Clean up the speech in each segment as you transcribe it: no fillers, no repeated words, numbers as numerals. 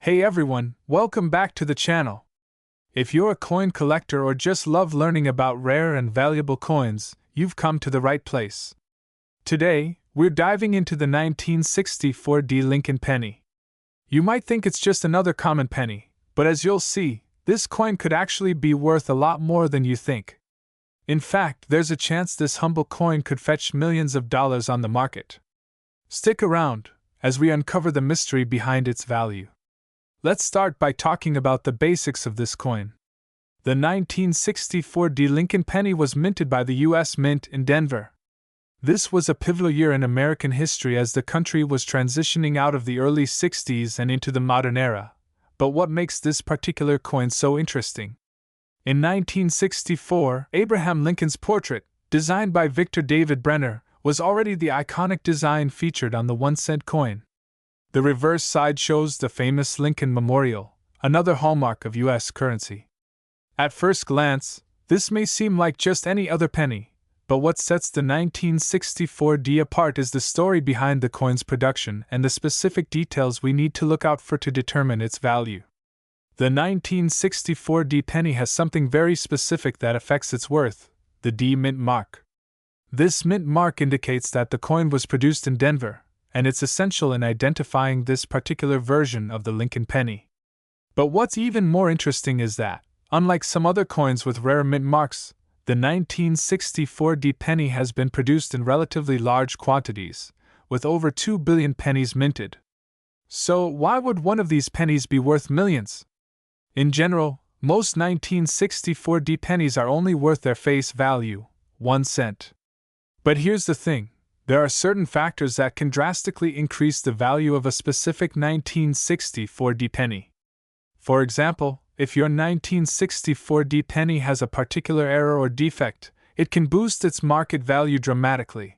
Hey everyone, welcome back to the channel. If you're a coin collector or just love learning about rare and valuable coins, you've come to the right place. Today, we're diving into the 1964 Lincoln penny. You might think it's just another common penny, but as you'll see, this coin could actually be worth a lot more than you think. In fact, there's a chance this humble coin could fetch millions of dollars on the market. Stick around, as we uncover the mystery behind its value. Let's start by talking about the basics of this coin. The 1964 Lincoln penny was minted by the U.S. Mint in Denver. This was a pivotal year in American history as the country was transitioning out of the early 60s and into the modern era. But what makes this particular coin so interesting? In 1964, Abraham Lincoln's portrait, designed by Victor David Brenner, was already the iconic design featured on the 1-cent coin. The reverse side shows the famous Lincoln Memorial, another hallmark of U.S. currency. At first glance, this may seem like just any other penny, but what sets the 1964 apart is the story behind the coin's production and the specific details we need to look out for to determine its value. The 1964 penny has something very specific that affects its worth: the D mint mark. This mint mark indicates that the coin was produced in Denver, and it's essential in identifying this particular version of the Lincoln penny. But what's even more interesting is that, unlike some other coins with rare mint marks, the 1964 penny has been produced in relatively large quantities, with over 2 billion pennies minted. So why would one of these pennies be worth millions? In general, most 1964 pennies are only worth their face value, 1 cent. But here's the thing. There are certain factors that can drastically increase the value of a specific 1964 penny. For example, if your 1964 penny has a particular error or defect, it can boost its market value dramatically.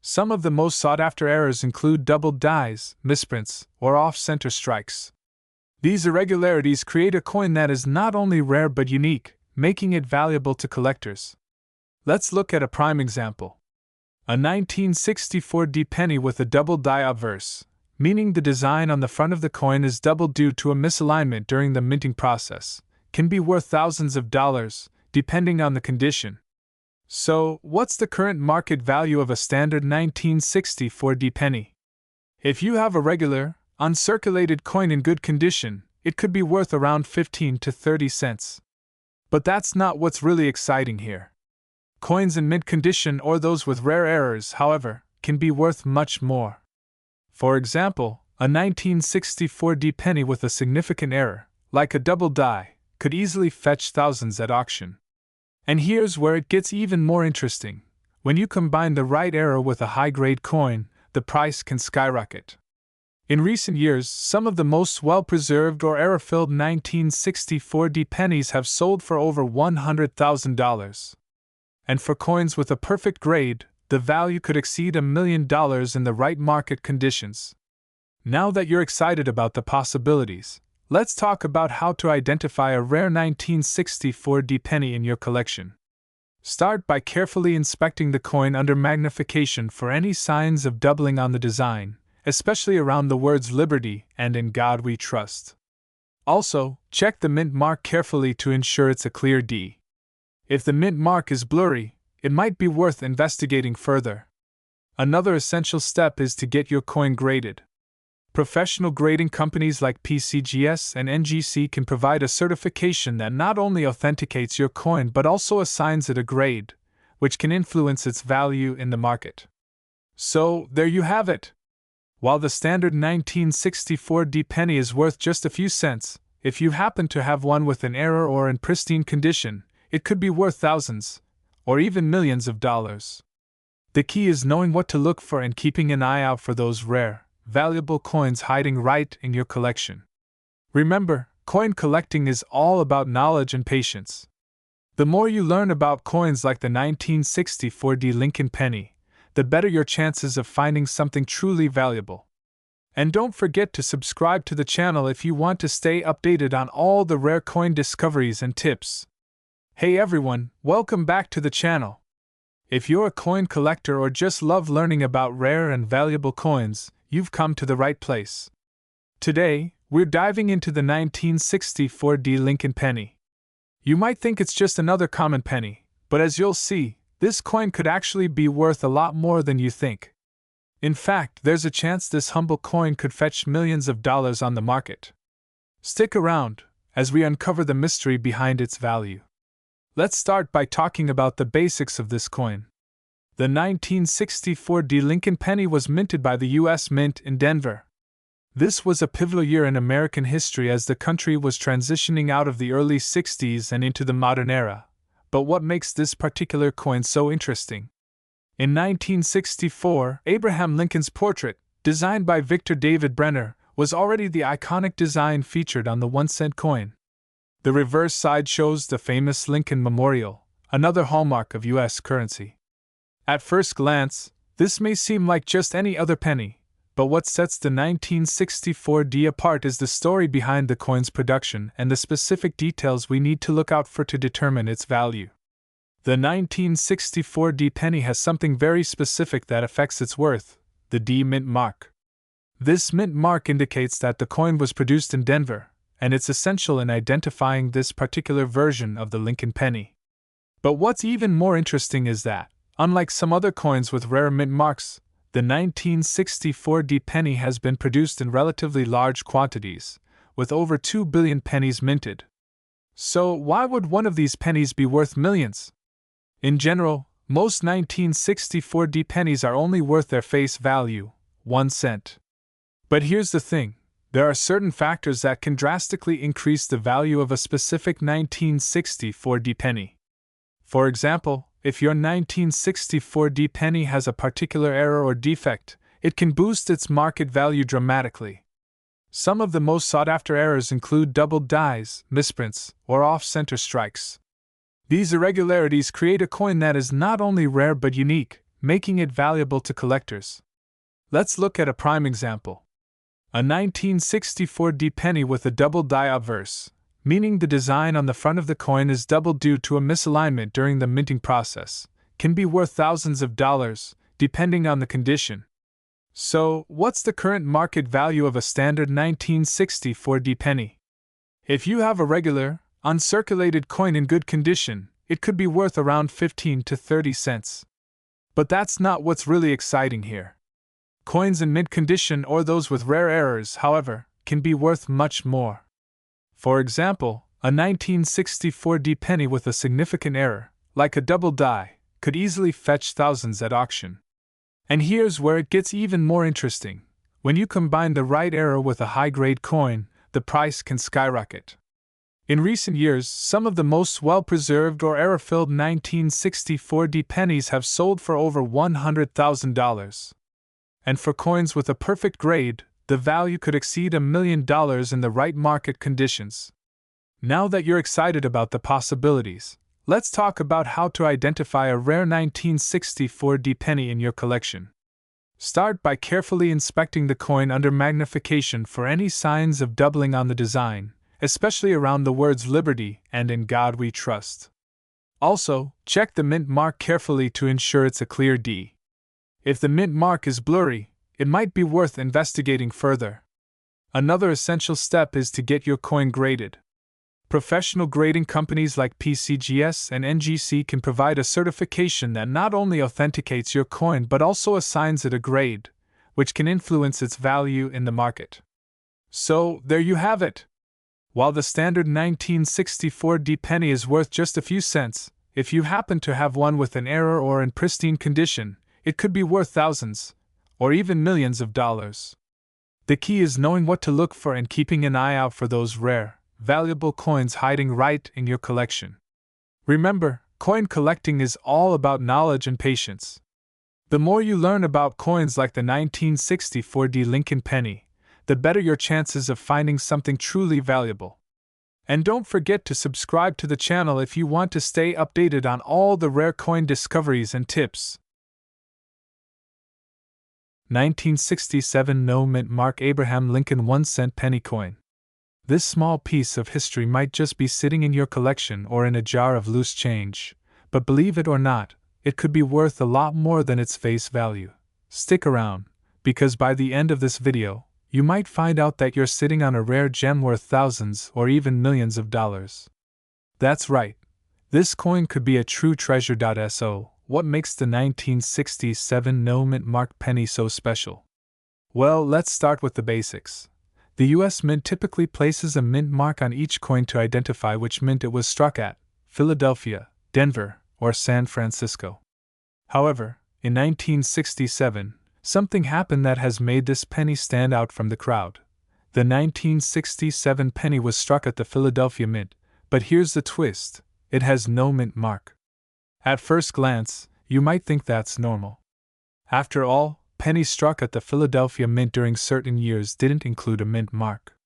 Some of the most sought-after errors include doubled dies, misprints, or off-center strikes. These irregularities create a coin that is not only rare but unique, making it valuable to collectors. Let's look at a prime example. A 1964 penny with a double die obverse, meaning the design on the front of the coin is doubled due to a misalignment during the minting process, can be worth thousands of dollars, depending on the condition. So, what's the current market value of a standard 1964 penny? If you have a regular, uncirculated coin in good condition, it could be worth around 15 to 30 cents. But that's not what's really exciting here. Coins in mint condition or those with rare errors, however, can be worth much more. For example, a 1964 penny with a significant error, like a double die, could easily fetch thousands at auction. And here's where it gets even more interesting. When you combine the right error with a high-grade coin, the price can skyrocket. In recent years, some of the most well-preserved or error-filled 1964 pennies have sold for over $100,000. And for coins with a perfect grade, the value could exceed $1 million in the right market conditions. Now that you're excited about the possibilities, let's talk about how to identify a rare 1964 penny in your collection. Start by carefully inspecting the coin under magnification for any signs of doubling on the design, especially around the words Liberty and In God We Trust. Also, check the mint mark carefully to ensure it's a clear D. If the mint mark is blurry, it might be worth investigating further. Another essential step is to get your coin graded. Professional grading companies like PCGS and NGC can provide a certification that not only authenticates your coin but also assigns it a grade, which can influence its value in the market. So, there you have it. While the standard 1964 penny is worth just a few cents, if you happen to have one with an error or in pristine condition, it could be worth thousands, or even millions of dollars. The key is knowing what to look for and keeping an eye out for those rare, valuable coins hiding right in your collection. Remember, coin collecting is all about knowledge and patience. The more you learn about coins like the 1964 Lincoln penny, the better your chances of finding something truly valuable. And don't forget to subscribe to the channel if you want to stay updated on all the rare coin discoveries and tips. Hey everyone, welcome back to the channel. If you're a coin collector or just love learning about rare and valuable coins, you've come to the right place. Today, we're diving into the 1964 Lincoln penny. You might think it's just another common penny, but as you'll see, this coin could actually be worth a lot more than you think. In fact, there's a chance this humble coin could fetch millions of dollars on the market. Stick around as we uncover the mystery behind its value. Let's start by talking about the basics of this coin. The 1964 Lincoln penny was minted by the U.S. Mint in Denver. This was a pivotal year in American history as the country was transitioning out of the early 60s and into the modern era. But what makes this particular coin so interesting? In 1964, Abraham Lincoln's portrait, designed by Victor David Brenner, was already the iconic design featured on the 1-cent coin. The reverse side shows the famous Lincoln Memorial, another hallmark of U.S. currency. At first glance, this may seem like just any other penny, but what sets the 1964 apart is the story behind the coin's production and the specific details we need to look out for to determine its value. The 1964 penny has something very specific that affects its worth: the D mint mark. This mint mark indicates that the coin was produced in Denver, and it's essential in identifying this particular version of the Lincoln penny. But what's even more interesting is that, unlike some other coins with rare mint marks, the 1964 penny has been produced in relatively large quantities, with over 2 billion pennies minted. So, why would one of these pennies be worth millions? In general, most 1964 pennies are only worth their face value, 1 cent. But here's the thing: there are certain factors that can drastically increase the value of a specific 1964 penny. For example, if your 1964 penny has a particular error or defect, it can boost its market value dramatically. Some of the most sought-after errors include doubled dies, misprints, or off-center strikes. These irregularities create a coin that is not only rare but unique, making it valuable to collectors. Let's look at a prime example. A 1964 penny with a double die obverse, meaning the design on the front of the coin is doubled due to a misalignment during the minting process, can be worth thousands of dollars, depending on the condition. So, what's the current market value of a standard 1964 penny? If you have a regular, uncirculated coin in good condition, it could be worth around 15 to 30 cents. But that's not what's really exciting here. Coins in mint condition or those with rare errors, however, can be worth much more. For example, a 1964 penny with a significant error, like a double die, could easily fetch thousands at auction. And here's where it gets even more interesting. When you combine the right error with a high-grade coin, the price can skyrocket. In recent years, some of the most well-preserved or error-filled 1964 pennies have sold for over $100,000. And for coins with a perfect grade, the value could exceed $1 million in the right market conditions. Now that you're excited about the possibilities, let's talk about how to identify a rare 1964 penny in your collection. Start by carefully inspecting the coin under magnification for any signs of doubling on the design, especially around the words Liberty and In God We Trust. Also, check the mint mark carefully to ensure it's a clear D. If the mint mark is blurry, it might be worth investigating further. Another essential step is to get your coin graded. Professional grading companies like PCGS and NGC can provide a certification that not only authenticates your coin but also assigns it a grade, which can influence its value in the market. So, there you have it. While the standard 1964 penny is worth just a few cents, if you happen to have one with an error or in pristine condition, it could be worth thousands, or even millions of dollars. The key is knowing what to look for and keeping an eye out for those rare, valuable coins hiding right in your collection. Remember, coin collecting is all about knowledge and patience. The more you learn about coins like the 1964 Lincoln penny, the better your chances of finding something truly valuable. And don't forget to subscribe to the channel if you want to stay updated on all the rare coin discoveries and tips. 1967 No Mint Mark Abraham Lincoln 1-cent penny coin. This small piece of history might just be sitting in your collection or in a jar of loose change, but believe it or not, it could be worth a lot more than its face value. Stick around, because by the end of this video, you might find out that you're sitting on a rare gem worth thousands or even millions of dollars. That's right. This coin could be a true treasure. So, what makes the 1967 no mint mark penny so special? Well, let's start with the basics. The US Mint typically places a mint mark on each coin to identify which mint it was struck at: Philadelphia, Denver, or San Francisco. However, in 1967, something happened that has made this penny stand out from the crowd. The 1967 penny was struck at the Philadelphia Mint, but here's the twist: it has no mint mark. At first glance, you might think that's normal. After all, pennies struck at the Philadelphia Mint during certain years didn't include a mint mark.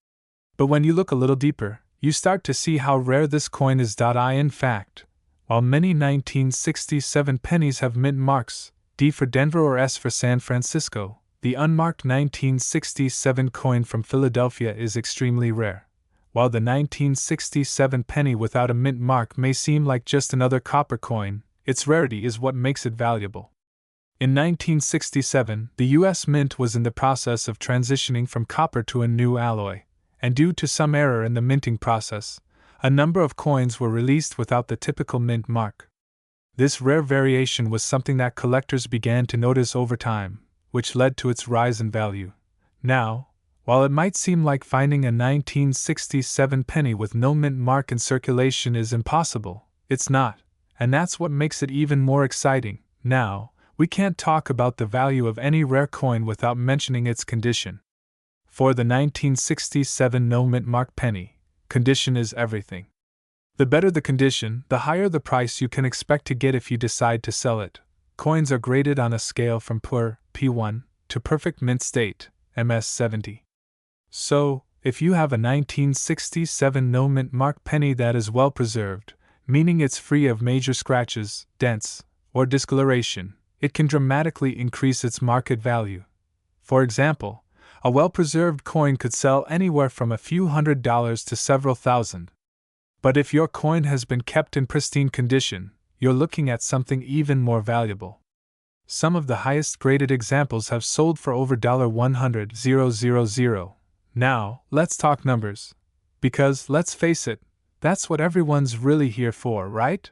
But when you look a little deeper, you start to see how rare this coin is. In fact, while many 1967 pennies have mint marks, D for Denver or S for San Francisco, the unmarked 1967 coin from Philadelphia is extremely rare. While the 1967 penny without a mint mark may seem like just another copper coin, its rarity is what makes it valuable. In 1967, the US Mint was in the process of transitioning from copper to a new alloy, and due to some error in the minting process, a number of coins were released without the typical mint mark. This rare variation was something that collectors began to notice over time, which led to its rise in value. Now, while it might seem like finding a 1967 penny with no mint mark in circulation is impossible, it's not, and that's what makes it even more exciting. Now, we can't talk about the value of any rare coin without mentioning its condition. For the 1967 no mint mark penny, condition is everything. The better the condition, the higher the price you can expect to get if you decide to sell it. Coins are graded on a scale from poor, P1, to perfect mint state, MS70. So, if you have a 1967 no mint mark penny that is well preserved, meaning it's free of major scratches, dents, or discoloration, it can dramatically increase its market value. For example, a well-preserved coin could sell anywhere from a few $100s to several thousand. But if your coin has been kept in pristine condition, you're looking at something even more valuable. Some of the highest graded examples have sold for over $100,000. Now, let's talk numbers. Because, let's face it, that's what everyone's really here for, right?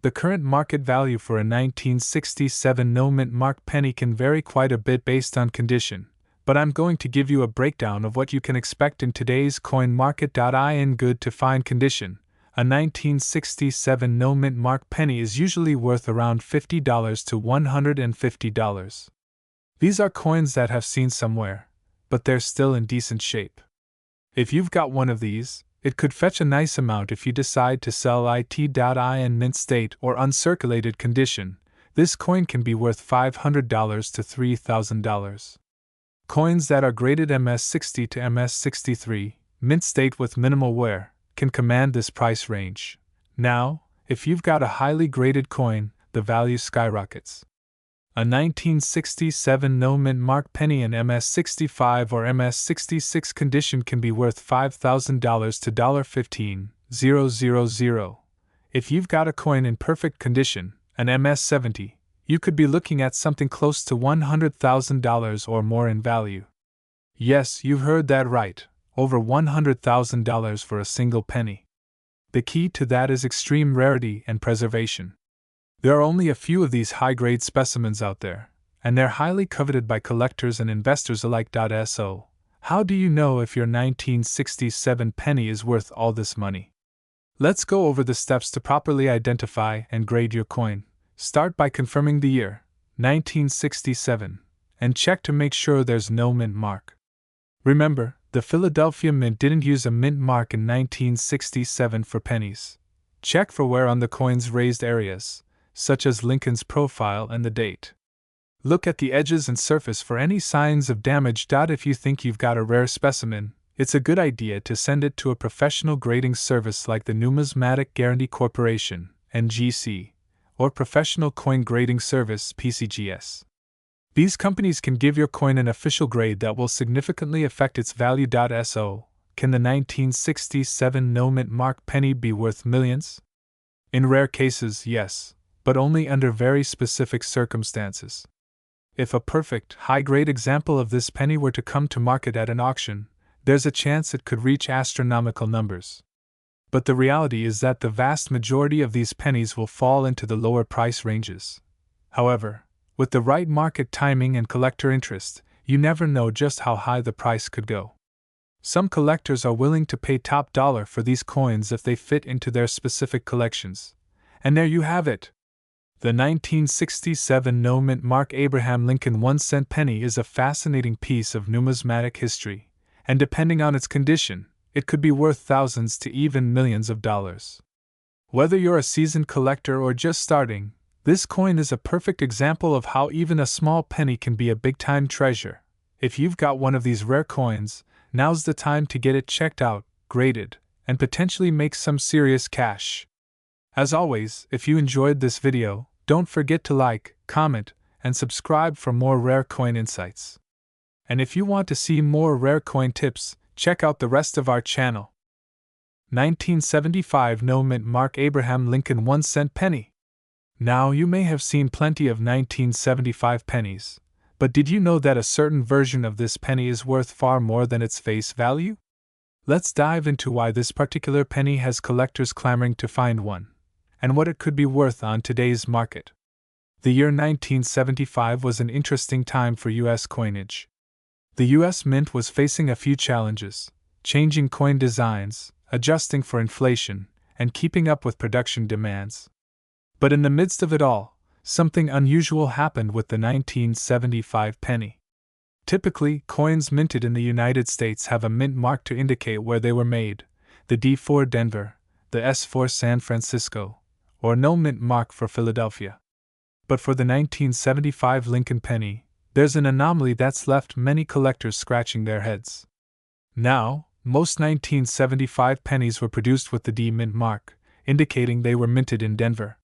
The current market value for a 1967 no mint mark penny can vary quite a bit based on condition, but I'm going to give you a breakdown of what you can expect in today's coin market. In good to fine condition, a 1967 no mint mark penny is usually worth around $50 to $150. These are coins that have seen some wear, but they're still in decent shape. If you've got one of these, it could fetch a nice amount if you decide to sell it. In mint state or uncirculated condition, this coin can be worth $500 to $3,000. Coins that are graded MS60 to MS63, mint state with minimal wear, can command this price range. Now, if you've got a highly graded coin, the value skyrockets. A 1967 no mint mark penny in MS65 or MS66 condition can be worth $5,000 to $15,000. If you've got a coin in perfect condition, an MS70, you could be looking at something close to $100,000 or more in value. Yes, you've heard that right, over $100,000 for a single penny. The key to that is extreme rarity and preservation. There are only a few of these high-grade specimens out there, and they're highly coveted by collectors and investors alike. So, how do you know if your 1967 penny is worth all this money? Let's go over the steps to properly identify and grade your coin. Start by confirming the year, 1967, and check to make sure there's no mint mark. Remember, the Philadelphia Mint didn't use a mint mark in 1967 for pennies. Check for wear on the coin's raised areas, such as Lincoln's profile and the date. Look at the edges and surface for any signs of damage. If you think you've got a rare specimen, it's a good idea to send it to a professional grading service like the Numismatic Guarantee Corporation, NGC, or Professional Coin Grading Service, PCGS. These companies can give your coin an official grade that will significantly affect its value. So, can the 1967 no mint mark penny be worth millions? In rare cases, yes, but only under very specific circumstances. If a perfect, high-grade example of this penny were to come to market at an auction, there's a chance it could reach astronomical numbers. But the reality is that the vast majority of these pennies will fall into the lower price ranges. However, with the right market timing and collector interest, you never know just how high the price could go. Some collectors are willing to pay top dollar for these coins if they fit into their specific collections. And there you have it. The 1967 no-mint mark Abraham Lincoln 1-cent penny is a fascinating piece of numismatic history, and depending on its condition, it could be worth thousands to even millions of dollars. Whether you're a seasoned collector or just starting, this coin is a perfect example of how even a small penny can be a big-time treasure. If you've got one of these rare coins, now's the time to get it checked out, graded, and potentially make some serious cash. As always, if you enjoyed this video, don't forget to like, comment, and subscribe for more rare coin insights. And if you want to see more rare coin tips, check out the rest of our channel. 1975 no-mint mark Abraham Lincoln 1-cent penny. Now you may have seen plenty of 1975 pennies, but did you know that a certain version of this penny is worth far more than its face value? Let's dive into why this particular penny has collectors clamoring to find one, and what it could be worth on today's market. The year 1975 was an interesting time for U.S. coinage. The U.S. Mint was facing a few challenges: changing coin designs, adjusting for inflation, and keeping up with production demands. But in the midst of it all, something unusual happened with the 1975 penny. Typically, coins minted in the United States have a mint mark to indicate where they were made: the D for Denver, the S for San Francisco, or no mint mark for Philadelphia. But for the 1975 Lincoln penny, there's an anomaly that's left many collectors scratching their heads. Now, most 1975 pennies were produced with the D mint mark, indicating they were minted in Denver.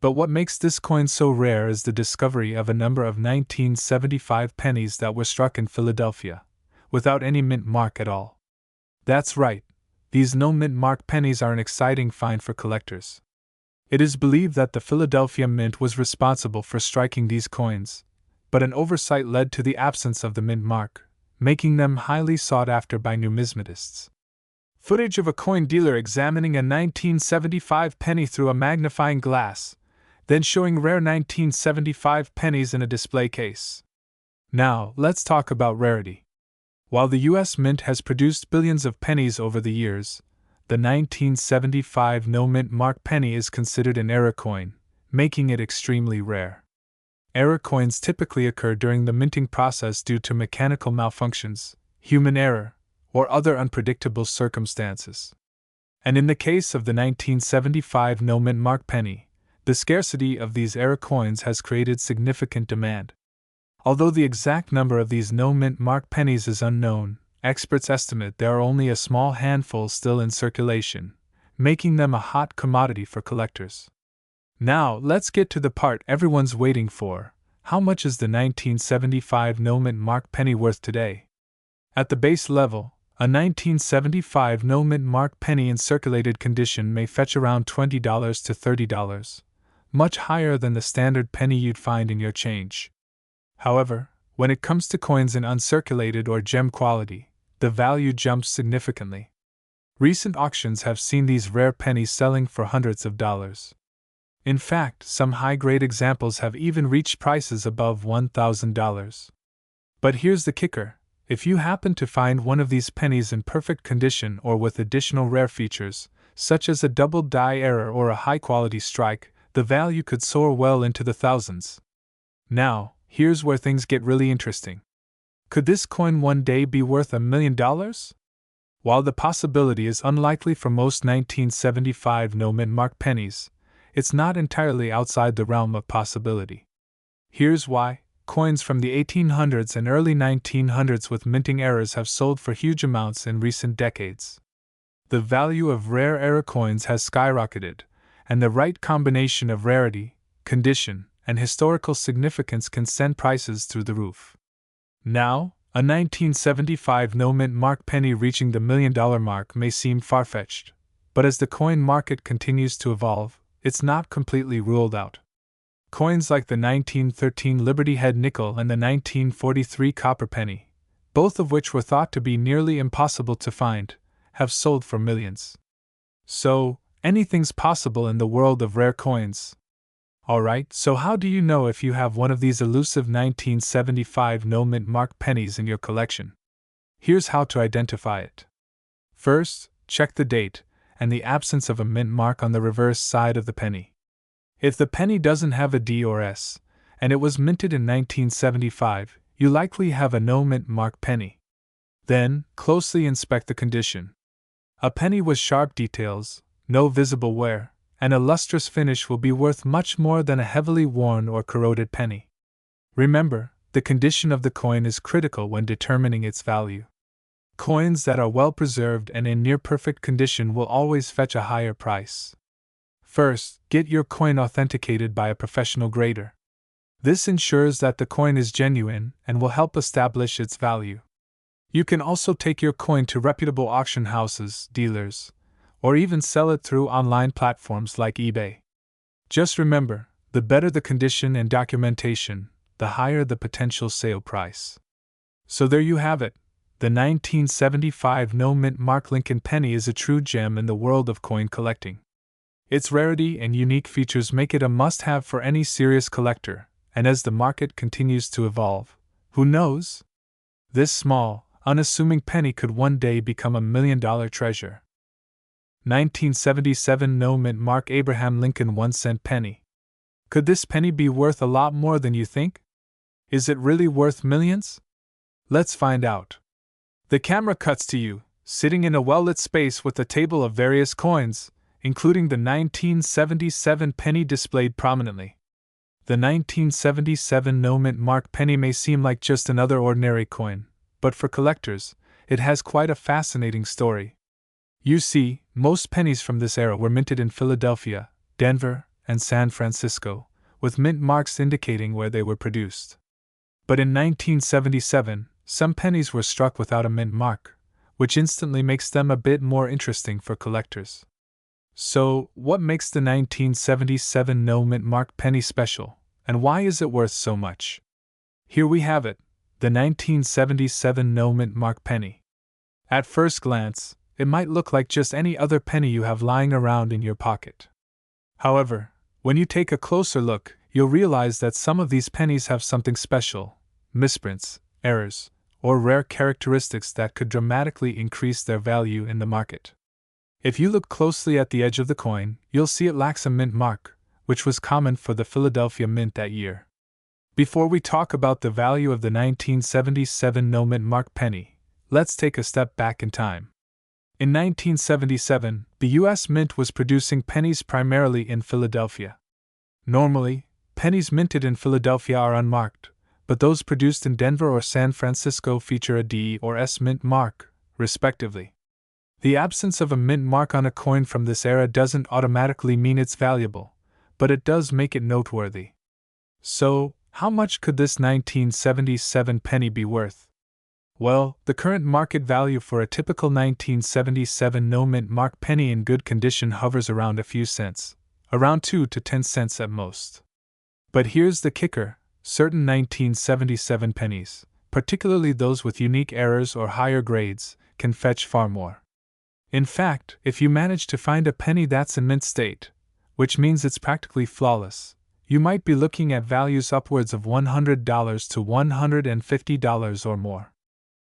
But what makes this coin so rare is the discovery of a number of 1975 pennies that were struck in Philadelphia, without any mint mark at all. That's right, these no mint mark pennies are an exciting find for collectors. It is believed that the Philadelphia Mint was responsible for striking these coins, but an oversight led to the absence of the mint mark, making them highly sought after by numismatists. Footage of a coin dealer examining a 1975 penny through a magnifying glass, then showing rare 1975 pennies in a display case. Now, let's talk about rarity. While the U.S. Mint has produced billions of pennies over the years, the 1975 no-mint mark penny is considered an error coin, making it extremely rare. Error coins typically occur during the minting process due to mechanical malfunctions, human error, or other unpredictable circumstances. And in the case of the 1975 no-mint mark penny, the scarcity of these error coins has created significant demand. Although the exact number of these no-mint mark pennies is unknown, experts estimate there are only a small handful still in circulation, making them a hot commodity for collectors. Now, let's get to the part everyone's waiting for: how much is the 1975 no-mint mark penny worth today? At the base level, a 1975 no-mint mark penny in circulated condition may fetch around $20 to $30, much higher than the standard penny you'd find in your change. However, when it comes to coins in uncirculated or gem quality, the value jumps significantly. Recent auctions have seen these rare pennies selling for hundreds of dollars. In fact, some high-grade examples have even reached prices above $1,000. But here's the kicker: if you happen to find one of these pennies in perfect condition or with additional rare features, such as a double die error or a high-quality strike, the value could soar well into the thousands. Now, here's where things get really interesting. Could this coin one day be worth $1 million? While the possibility is unlikely for most 1975 no-mint mark pennies, it's not entirely outside the realm of possibility. Here's why: coins from the 1800s and early 1900s with minting errors have sold for huge amounts in recent decades. The value of rare error coins has skyrocketed, and the right combination of rarity, condition, and historical significance can send prices through the roof. Now, a 1975 no-mint mark penny reaching the $1 million mark may seem far-fetched, but as the coin market continues to evolve, it's not completely ruled out. Coins like the 1913 Liberty Head nickel and the 1943 copper penny, both of which were thought to be nearly impossible to find, have sold for millions. So, anything's possible in the world of rare coins. Alright, so how do you know if you have one of these elusive 1975 no-mint mark pennies in your collection? Here's how to identify it. First, check the date and the absence of a mint mark on the reverse side of the penny. If the penny doesn't have a D or S, and it was minted in 1975, you likely have a no-mint mark penny. Then, closely inspect the condition. A penny with sharp details, no visible wear, and a lustrous finish will be worth much more than a heavily worn or corroded penny. Remember, the condition of the coin is critical when determining its value. Coins that are well preserved and in near-perfect condition will always fetch a higher price. First, get your coin authenticated by a professional grader. This ensures that the coin is genuine and will help establish its value. You can also take your coin to reputable auction houses, dealers, or even sell it through online platforms like eBay. Just remember, the better the condition and documentation, the higher the potential sale price. So there you have it. The 1975 no-mint mark Lincoln penny is a true gem in the world of coin collecting. Its rarity and unique features make it a must-have for any serious collector, and as the market continues to evolve, who knows? This small, unassuming penny could one day become a million-dollar treasure. 1977 no-mint mark Abraham Lincoln 1-cent penny. Could this penny be worth a lot more than you think? Is it really worth millions? Let's find out. The camera cuts to you, sitting in a well-lit space with a table of various coins, including the 1977 penny displayed prominently. The 1977 no-mint mark penny may seem like just another ordinary coin, but for collectors, it has quite a fascinating story. You see, most pennies from this era were minted in Philadelphia, Denver, and San Francisco, with mint marks indicating where they were produced. But in 1977, some pennies were struck without a mint mark, which instantly makes them a bit more interesting for collectors. So, what makes the 1977 no-mint mark penny special, and why is it worth so much? Here we have it, the 1977 no-mint mark penny. At first glance, it might look like just any other penny you have lying around in your pocket. However, when you take a closer look, you'll realize that some of these pennies have something special, misprints, errors, or rare characteristics that could dramatically increase their value in the market. If you look closely at the edge of the coin, you'll see it lacks a mint mark, which was common for the Philadelphia Mint that year. Before we talk about the value of the 1977 no-mint mark penny, let's take a step back in time. In 1977, the U.S. Mint was producing pennies primarily in Philadelphia. Normally, pennies minted in Philadelphia are unmarked, but those produced in Denver or San Francisco feature a D or S mint mark, respectively. The absence of a mint mark on a coin from this era doesn't automatically mean it's valuable, but it does make it noteworthy. So, how much could this 1977 penny be worth? Well, the current market value for a typical 1977 no-mint mark penny in good condition hovers around a few cents, around 2 to 10 cents at most. But here's the kicker, certain 1977 pennies, particularly those with unique errors or higher grades, can fetch far more. In fact, if you manage to find a penny that's in mint state, which means it's practically flawless, you might be looking at values upwards of $100 to $150 or more.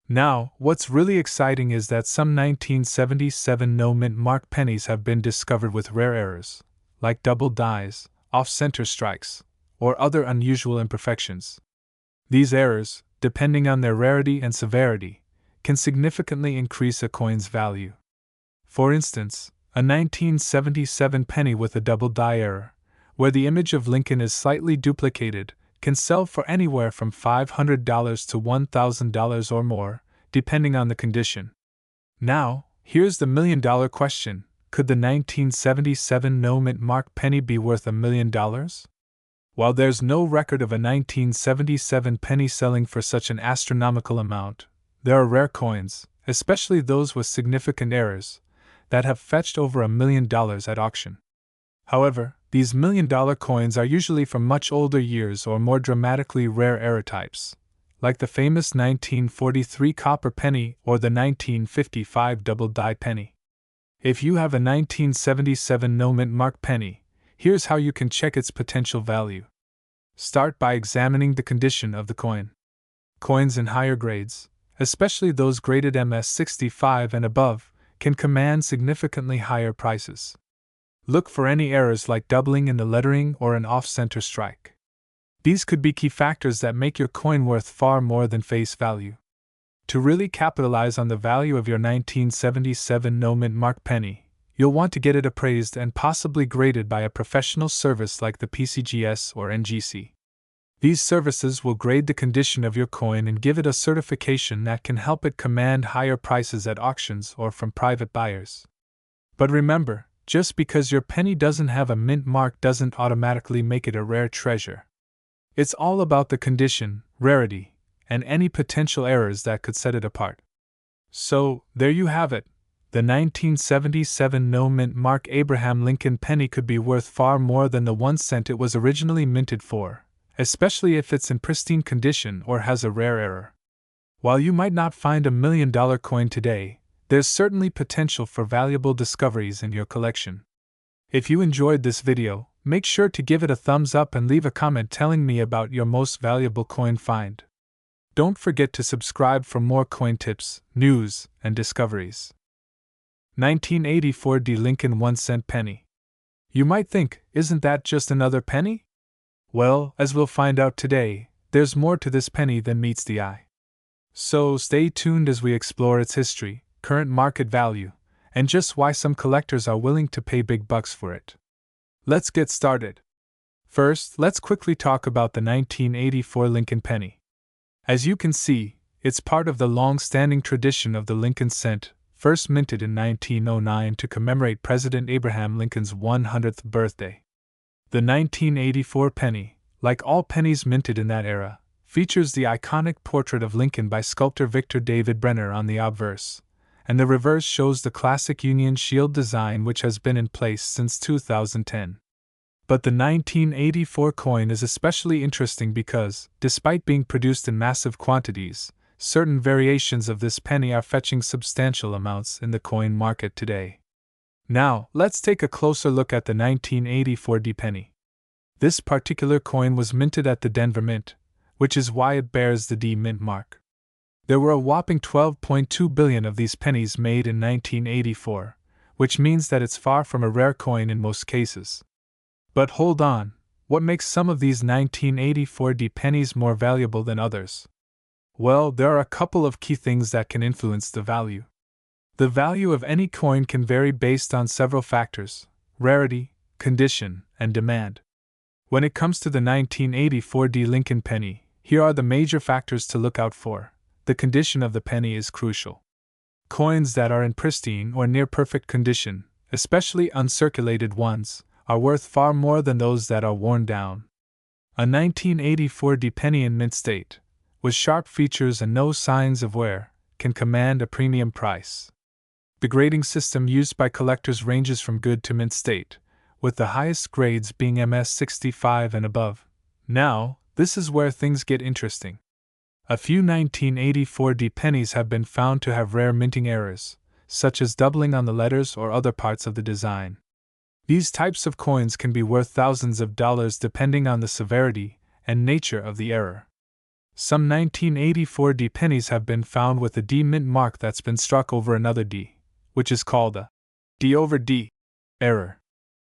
Now, what's really exciting is that some 1977 no-mint mark pennies have been discovered with rare errors, like double dies, off-center strikes, or other unusual imperfections. These errors, depending on their rarity and severity, can significantly increase a coin's value. For instance, a 1977 penny with a double die error, where the image of Lincoln is slightly duplicated, can sell for anywhere from $500 to $1,000 or more, depending on the condition. Now, here's the million-dollar question: could the 1977 no-mint mark penny be worth $1 million? While there's no record of a 1977 penny selling for such an astronomical amount, there are rare coins, especially those with significant errors, that have fetched over $1 million at auction. However, these million-dollar coins are usually from much older years or more dramatically rare era types, like the famous 1943 copper penny or the 1955 double-die penny. If you have a 1977 no-mint mark penny, here's how you can check its potential value. Start by examining the condition of the coin. Coins in higher grades, especially those graded MS65 and above, can command significantly higher prices. Look for any errors like doubling in the lettering or an off-center strike. These could be key factors that make your coin worth far more than face value. To really capitalize on the value of your 1977 no-mint mark penny, you'll want to get it appraised and possibly graded by a professional service like the PCGS or NGC. These services will grade the condition of your coin and give it a certification that can help it command higher prices at auctions or from private buyers. But remember, just because your penny doesn't have a mint mark doesn't automatically make it a rare treasure. It's all about the condition, rarity, and any potential errors that could set it apart. So, there you have it. The 1977 no-mint mark Abraham Lincoln penny could be worth far more than the 1 cent it was originally minted for, especially if it's in pristine condition or has a rare error. While you might not find a $1 million coin today, there's certainly potential for valuable discoveries in your collection. If you enjoyed this video, make sure to give it a thumbs up and leave a comment telling me about your most valuable coin find. Don't forget to subscribe for more coin tips, news, and discoveries. 1984 D. Lincoln 1 cent penny. You might think, isn't that just another penny? Well, as we'll find out today, there's more to this penny than meets the eye. So stay tuned as we explore its history, current market value, and just why some collectors are willing to pay big bucks for it. Let's get started. First, let's quickly talk about the 1984 Lincoln penny. As you can see, it's part of the long-standing tradition of the Lincoln cent, first minted in 1909 to commemorate President Abraham Lincoln's 100th birthday. The 1984 penny, like all pennies minted in that era, features the iconic portrait of Lincoln by sculptor Victor David Brenner on the obverse, and the reverse shows the classic Union Shield design which has been in place since 2010. But the 1984 coin is especially interesting because, despite being produced in massive quantities, certain variations of this penny are fetching substantial amounts in the coin market today. Now, let's take a closer look at the 1984 D penny. This particular coin was minted at the Denver Mint, which is why it bears the D mint mark. There were a whopping 12.2 billion of these pennies made in 1984, which means that it's far from a rare coin in most cases. But hold on, what makes some of these 1984 D pennies more valuable than others? Well, there are a couple of key things that can influence the value. The value of any coin can vary based on several factors: rarity, condition, and demand. When it comes to the 1984 D Lincoln penny, here are the major factors to look out for. The condition of the penny is crucial. Coins that are in pristine or near perfect condition, especially uncirculated ones, are worth far more than those that are worn down. A 1984 D penny in mint state, with sharp features and no signs of wear, can command a premium price. The grading system used by collectors ranges from good to mint state, with the highest grades being MS65 and above. Now, this is where things get interesting. A few 1984 D pennies have been found to have rare minting errors, such as doubling on the letters or other parts of the design. These types of coins can be worth thousands of dollars depending on the severity and nature of the error. Some 1984 D pennies have been found with a D mint mark that's been struck over another D, which is called a D over D error.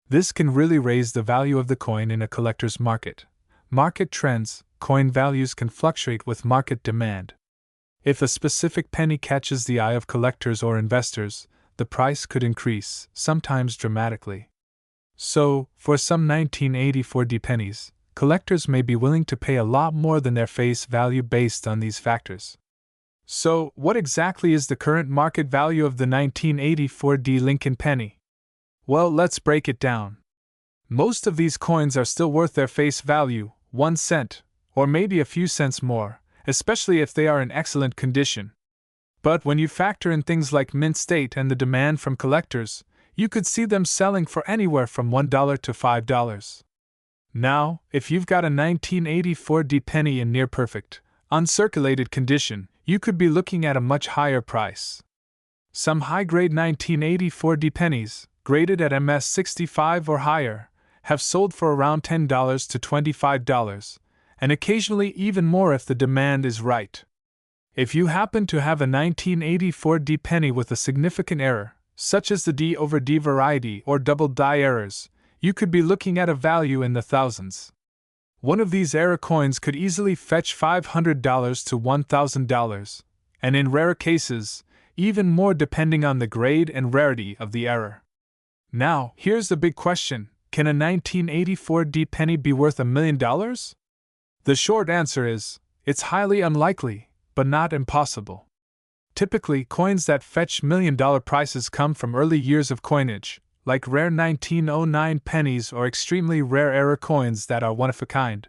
This can really raise the value of the coin in a collector's market. Market trends, coin values can fluctuate with market demand. If a specific penny catches the eye of collectors or investors, the price could increase, sometimes dramatically. So, for some 1984 D pennies, collectors may be willing to pay a lot more than their face value based on these factors. So, what exactly is the current market value of the 1984 D Lincoln penny? Well, let's break it down. Most of these coins are still worth their face value, 1 cent, or maybe a few cents more, especially if they are in excellent condition. But when you factor in things like mint state and the demand from collectors, you could see them selling for anywhere from $1 to $5. Now, if you've got a 1984 D penny in near perfect, uncirculated condition, you could be looking at a much higher price. Some high-grade 1984 D pennies, graded at MS 65 or higher, have sold for around $10 to $25, and occasionally even more if the demand is right. If you happen to have a 1984 D penny with a significant error, such as the D over D variety or double die errors, you could be looking at a value in the thousands. One of these error coins could easily fetch $500 to $1,000, and in rare cases, even more depending on the grade and rarity of the error. Now, here's the big question: can a 1984 D penny be worth $1 million? The short answer is, it's highly unlikely, but not impossible. Typically, coins that fetch $1 million prices come from early years of coinage, like rare 1909 pennies or extremely rare error coins that are one of a kind.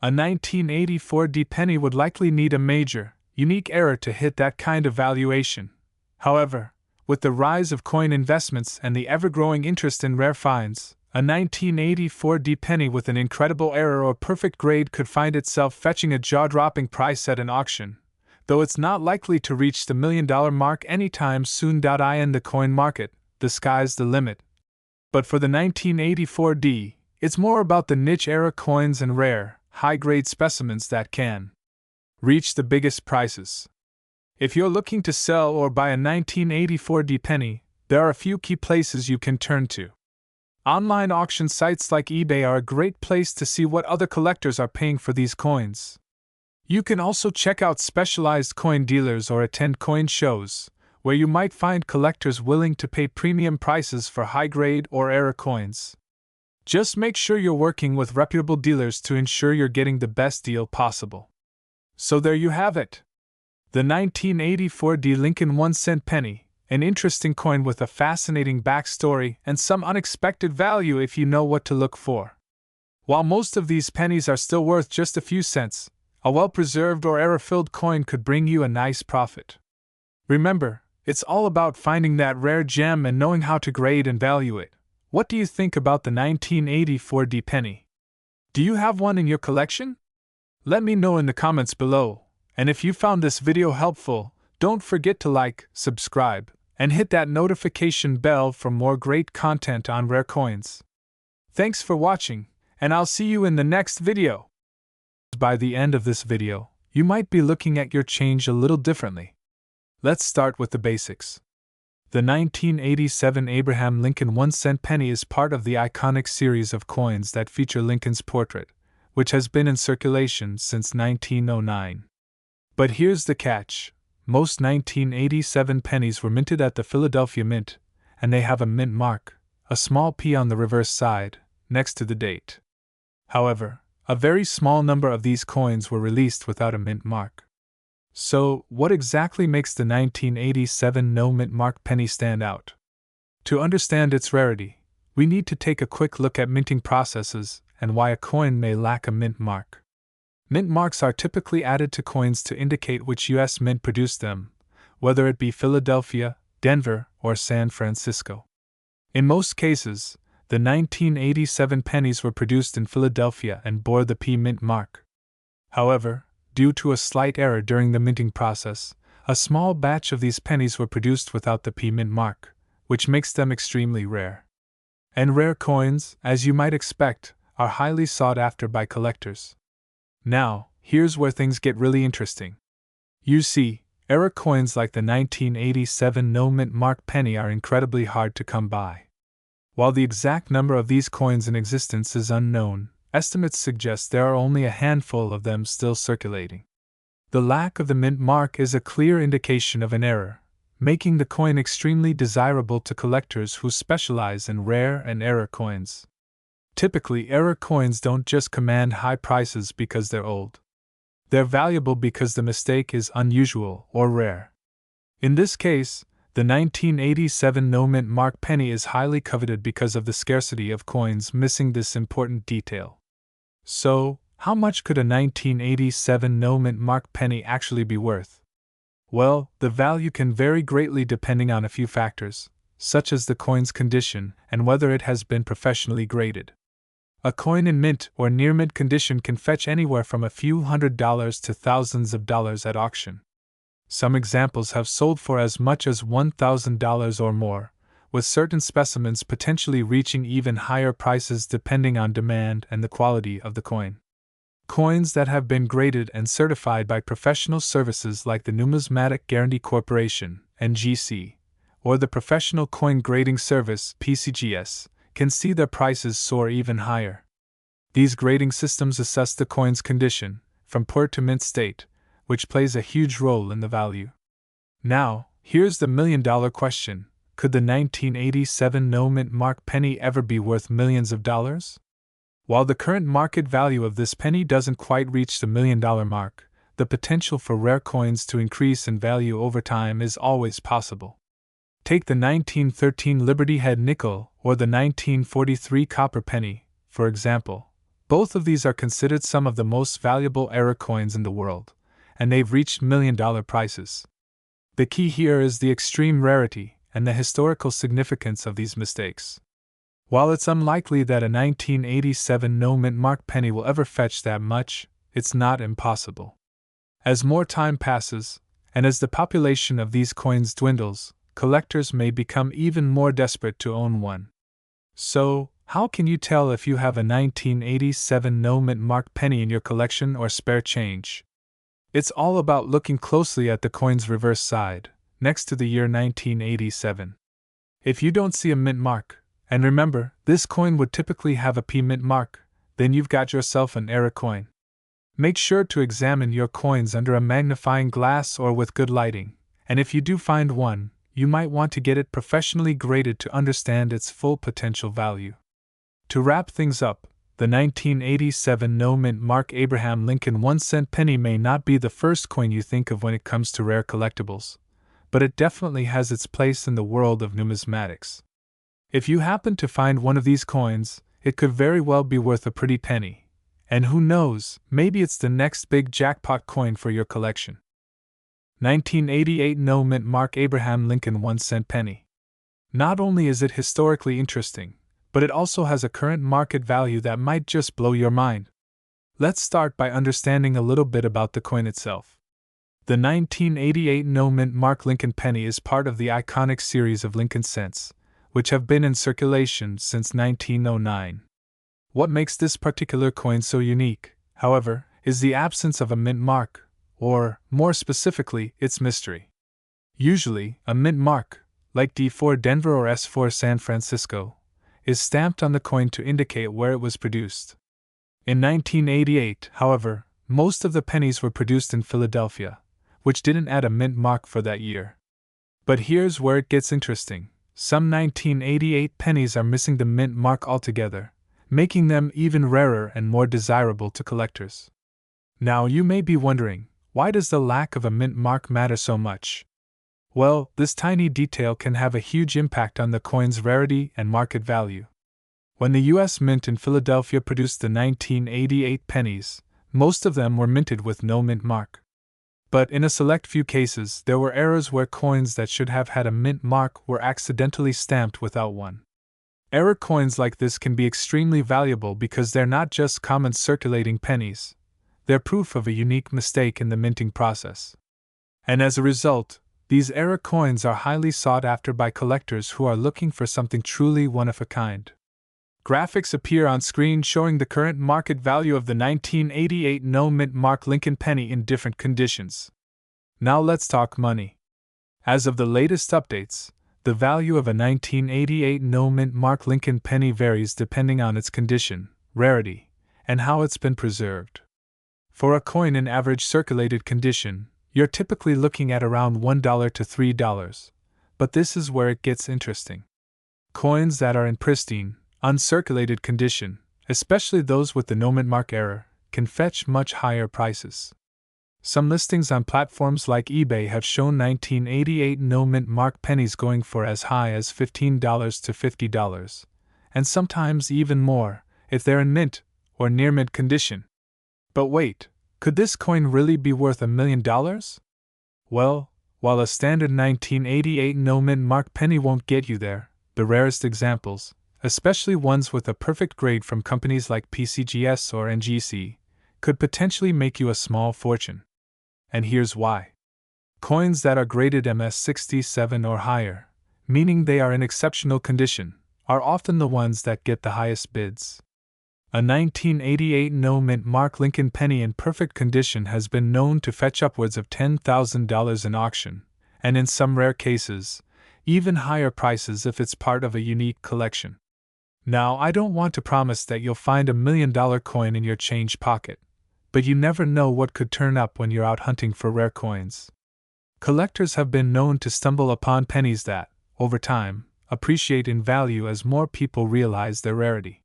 A 1984 D penny would likely need a major, unique error to hit that kind of valuation. However, with the rise of coin investments and the ever-growing interest in rare finds, a 1984 D penny with an incredible error or perfect grade could find itself fetching a jaw-dropping price at an auction, though it's not likely to reach the $1 million mark anytime soon. In the coin market, the sky's the limit. But for the 1984 D, it's more about the niche era coins and rare, high-grade specimens that can reach the biggest prices. If you're looking to sell or buy a 1984 D penny, there are a few key places you can turn to. Online auction sites like eBay are a great place to see what other collectors are paying for these coins. You can also check out specialized coin dealers or attend coin shows, where you might find collectors willing to pay premium prices for high-grade or error coins. Just make sure you're working with reputable dealers to ensure you're getting the best deal possible. So there you have it. The 1984 D Lincoln 1-cent penny, an interesting coin with a fascinating backstory and some unexpected value if you know what to look for. While most of these pennies are still worth just a few cents, a well-preserved or error-filled coin could bring you a nice profit. Remember, it's all about finding that rare gem and knowing how to grade and value it. What do you think about the 1984 D penny? Do you have one in your collection? Let me know in the comments below, and if you found this video helpful, don't forget to like, subscribe, and hit that notification bell for more great content on rare coins. Thanks for watching, and I'll see you in the next video. By the end of this video, you might be looking at your change a little differently. Let's start with the basics. The 1987 Abraham Lincoln 1-cent penny is part of the iconic series of coins that feature Lincoln's portrait, which has been in circulation since 1909. But here's the catch: most 1987 pennies were minted at the Philadelphia Mint, and they have a mint mark, a small P on the reverse side, next to the date. However, a very small number of these coins were released without a mint mark. So, what exactly makes the 1987 no mint mark penny stand out? To understand its rarity, we need to take a quick look at minting processes and why a coin may lack a mint mark. Mint marks are typically added to coins to indicate which U.S. mint produced them, whether it be Philadelphia, Denver, or San Francisco. In most cases, the 1987 pennies were produced in Philadelphia and bore the P mint mark. However, due to a slight error during the minting process, a small batch of these pennies were produced without the P mint mark, which makes them extremely rare. And rare coins, as you might expect, are highly sought after by collectors. Now, here's where things get really interesting. You see, error coins like the 1987 no mint mark penny are incredibly hard to come by. While the exact number of these coins in existence is unknown, estimates suggest there are only a handful of them still circulating. The lack of the mint mark is a clear indication of an error, making the coin extremely desirable to collectors who specialize in rare and error coins. Typically, error coins don't just command high prices because they're old. They're valuable because the mistake is unusual or rare. In this case, the 1987 no mint mark penny is highly coveted because of the scarcity of coins missing this important detail. So, how much could a 1987 no mint mark penny actually be worth? Well, the value can vary greatly depending on a few factors, such as the coin's condition and whether it has been professionally graded. A coin in mint or near mint condition can fetch anywhere from a few $100s to thousands of dollars at auction. Some examples have sold for as much as $1,000 or more, with certain specimens potentially reaching even higher prices depending on demand and the quality of the coin. Coins that have been graded and certified by professional services like the Numismatic Guarantee Corporation, NGC, or the Professional Coin Grading Service, PCGS, can see their prices soar even higher. These grading systems assess the coin's condition, from poor to mint state, which plays a huge role in the value. Now, here's the million-dollar question: could the 1987 no-mint mark penny ever be worth millions of dollars? While the current market value of this penny doesn't quite reach the million-dollar mark, the potential for rare coins to increase in value over time is always possible. Take the 1913 Liberty Head nickel or the 1943 copper penny, for example. Both of these are considered some of the most valuable era coins in the world, and they've reached million-dollar prices. The key here is the extreme rarity and the historical significance of these mistakes. While it's unlikely that a 1987 no-mint mark penny will ever fetch that much, it's not impossible. As more time passes, and as the population of these coins dwindles, collectors may become even more desperate to own one. So, how can you tell if you have a 1987 no-mint mark penny in your collection or spare change? It's all about looking closely at the coin's reverse side, next to the year 1987. If you don't see a mint mark, and remember, this coin would typically have a P mint mark, then you've got yourself an era coin. Make sure to examine your coins under a magnifying glass or with good lighting, and if you do find one, you might want to get it professionally graded to understand its full potential value. To wrap things up, the 1987 no-mint mark Abraham Lincoln 1-cent penny may not be the first coin you think of when it comes to rare collectibles, but it definitely has its place in the world of numismatics. If you happen to find one of these coins, it could very well be worth a pretty penny. And who knows, maybe it's the next big jackpot coin for your collection. 1988 no-mint mark Abraham Lincoln 1-cent penny. Not only is it historically interesting, but it also has a current market value that might just blow your mind. Let's start by understanding a little bit about the coin itself. The 1988 no-mint mark Lincoln penny is part of the iconic series of Lincoln cents, which have been in circulation since 1909. What makes this particular coin so unique, however, is the absence of a mint mark, or, more specifically, its mystery. Usually, a mint mark, like D4 Denver or S4 San Francisco, is stamped on the coin to indicate where it was produced. In 1988, however, most of the pennies were produced in Philadelphia, which didn't add a mint mark for that year. But here's where it gets interesting. Some 1988 pennies are missing the mint mark altogether, making them even rarer and more desirable to collectors. Now you may be wondering, why does the lack of a mint mark matter so much? Well, this tiny detail can have a huge impact on the coin's rarity and market value. When the U.S. Mint in Philadelphia produced the 1988 pennies, most of them were minted with no mint mark. But in a select few cases, there were errors where coins that should have had a mint mark were accidentally stamped without one. Error coins like this can be extremely valuable because they're not just common circulating pennies, they're proof of a unique mistake in the minting process. And as a result, these error coins are highly sought after by collectors who are looking for something truly one of a kind. Graphics appear on screen showing the current market value of the 1988 no-mint mark Lincoln penny in different conditions. Now let's talk money. As of the latest updates, the value of a 1988 no-mint mark Lincoln penny varies depending on its condition, rarity, and how it's been preserved. For a coin in average circulated condition, you're typically looking at around $1 to $3, but this is where it gets interesting. Coins that are in pristine, uncirculated condition, especially those with the no-mint mark error, can fetch much higher prices. Some listings on platforms like eBay have shown 1988 no-mint mark pennies going for as high as $15 to $50, and sometimes even more, if they're in mint or near mint condition. But wait, could this coin really be worth $1 million? Well, While a standard 1988 no-mint mark penny won't get you there, the rarest examples, especially ones with a perfect grade from companies like PCGS or NGC, could potentially make you a small fortune. And here's why. Coins that are graded MS67 or higher, meaning they are in exceptional condition, are often the ones that get the highest bids. A 1988 no-mint mark Lincoln penny in perfect condition has been known to fetch upwards of $10,000 in auction, and in some rare cases, even higher prices if it's part of a unique collection. Now, I don't want to promise that you'll find $1 million coin in your change pocket, but you never know what could turn up when you're out hunting for rare coins. Collectors have been known to stumble upon pennies that, over time, appreciate in value as more people realize their rarity.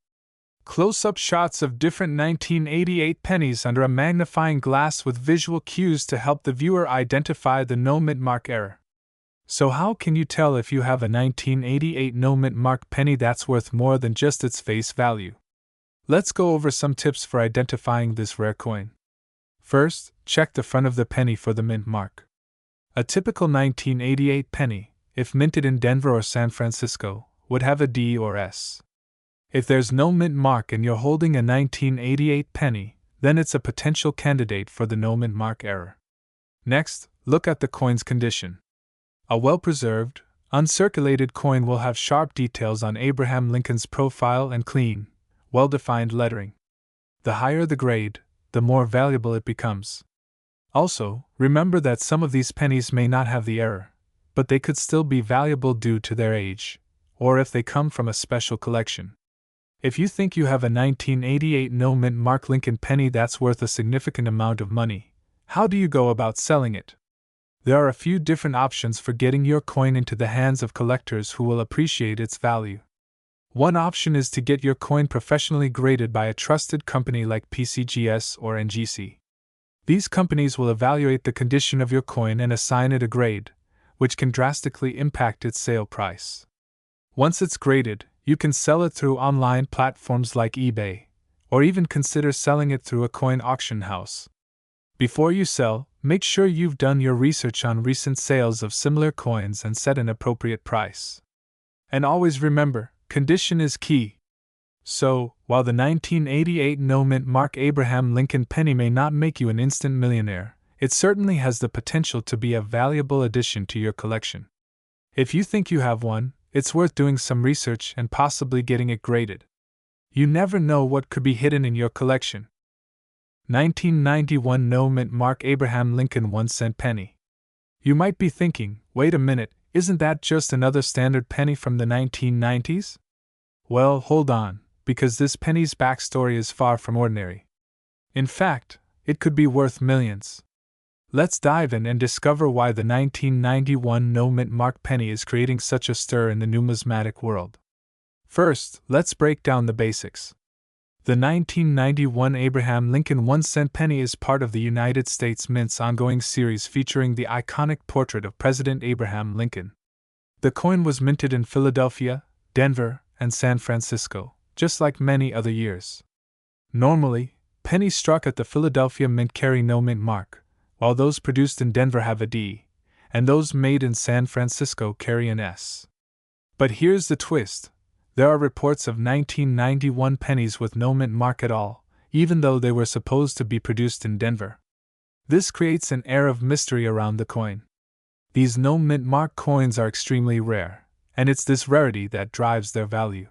Close-up shots of different 1988 pennies under a magnifying glass with visual cues to help the viewer identify the no-mint mark error. So how can you tell if you have a 1988 no-mint mark penny that's worth more than just its face value? Let's go over some tips for identifying this rare coin. First, check the front of the penny for the mint mark. A typical 1988 penny, if minted in Denver or San Francisco, would have a D or S. If there's no mint mark and you're holding a 1988 penny, then it's a potential candidate for the no mint mark error. Next, look at the coin's condition. A well-preserved, uncirculated coin will have sharp details on Abraham Lincoln's profile and clean, well-defined lettering. The higher the grade, the more valuable it becomes. Also, remember that some of these pennies may not have the error, but they could still be valuable due to their age, or if they come from a special collection. If you think you have a 1988 no-mint mark Lincoln penny that's worth a significant amount of money, how do you go about selling it? There are a few different options for getting your coin into the hands of collectors who will appreciate its value. One option is to get your coin professionally graded by a trusted company like PCGS or NGC. These companies will evaluate the condition of your coin and assign it a grade, which can drastically impact its sale price. Once it's graded, you can sell it through online platforms like eBay, or even consider selling it through a coin auction house. Before you sell, make sure you've done your research on recent sales of similar coins and set an appropriate price. And always remember, condition is key. So, while the 1988 no-mint mark Abraham Lincoln penny may not make you an instant millionaire, it certainly has the potential to be a valuable addition to your collection. If you think you have one, it's worth doing some research and possibly getting it graded. You never know what could be hidden in your collection. 1991 no-mint mark Abraham Lincoln 1-cent penny. You might be thinking, wait a minute, isn't that just another standard penny from the 1990s? Well, hold on, because this penny's backstory is far from ordinary. In fact, it could be worth millions. Let's dive in and discover why the 1991 no-mint mark penny is creating such a stir in the numismatic world. First, let's break down the basics. The 1991 Abraham Lincoln 1-cent penny is part of the United States Mint's ongoing series featuring the iconic portrait of President Abraham Lincoln. The coin was minted in Philadelphia, Denver, and San Francisco, just like many other years. Normally, pennies struck at the Philadelphia Mint carry no mint mark, while those produced in Denver have a D, and those made in San Francisco carry an S. But here's the twist. There are reports of 1991 pennies with no mint mark at all, even though they were supposed to be produced in Denver. This creates an air of mystery around the coin. These no mint mark coins are extremely rare, and it's this rarity that drives their value.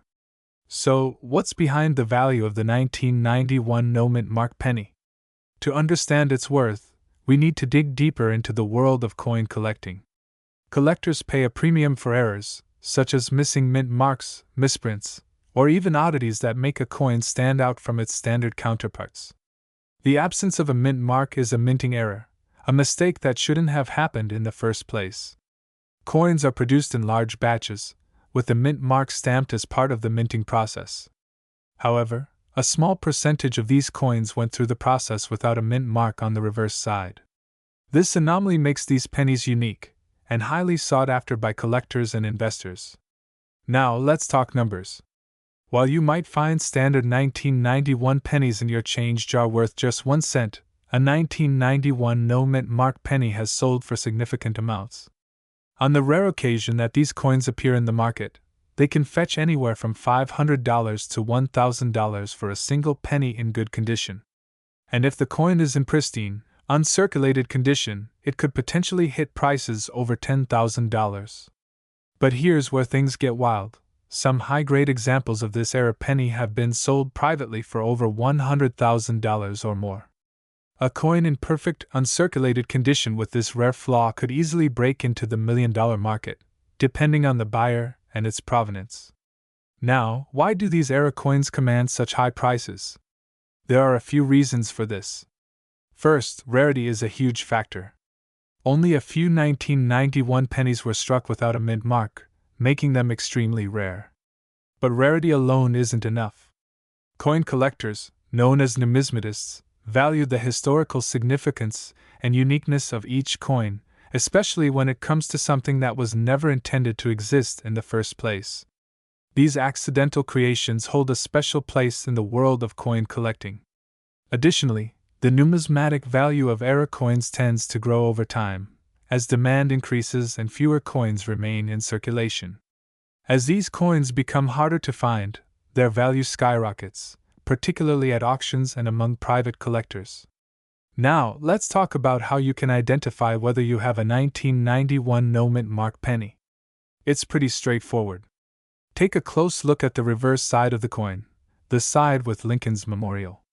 So, what's behind the value of the 1991 no mint mark penny? To understand its worth, we need to dig deeper into the world of coin collecting. Collectors pay a premium for errors, such as missing mint marks, misprints, or even oddities that make a coin stand out from its standard counterparts. The absence of a mint mark is a minting error, a mistake that shouldn't have happened in the first place. Coins are produced in large batches, with the mint mark stamped as part of the minting process. However, a small percentage of these coins went through the process without a mint mark on the reverse side. This anomaly makes these pennies unique, and highly sought after by collectors and investors. Now let's talk numbers. While you might find standard 1991 pennies in your change jar worth just 1 cent, a 1991 no-mint mark penny has sold for significant amounts. On the rare occasion that these coins appear in the market, they can fetch anywhere from $500 to $1,000 for a single penny in good condition. And if the coin is in pristine, uncirculated condition, it could potentially hit prices over $10,000. But here's where things get wild. Some high-grade examples of this era penny have been sold privately for over $100,000 or more. A coin in perfect, uncirculated condition with this rare flaw could easily break into the million-dollar market, depending on the buyer and its provenance. Now, why do these era coins command such high prices? There are a few reasons for this. First, rarity is a huge factor. Only a few 1991 pennies were struck without a mint mark, making them extremely rare. But rarity alone isn't enough. Coin collectors, known as numismatists, value the historical significance and uniqueness of each coin, especially when it comes to something that was never intended to exist in the first place. These accidental creations hold a special place in the world of coin collecting. Additionally, the numismatic value of era coins tends to grow over time, as demand increases and fewer coins remain in circulation. As these coins become harder to find, their value skyrockets, particularly at auctions and among private collectors. Now, let's talk about how you can identify whether you have a 1991 no-mint mark penny. It's pretty straightforward. Take a close look at the reverse side of the coin, the side with Lincoln's memorial.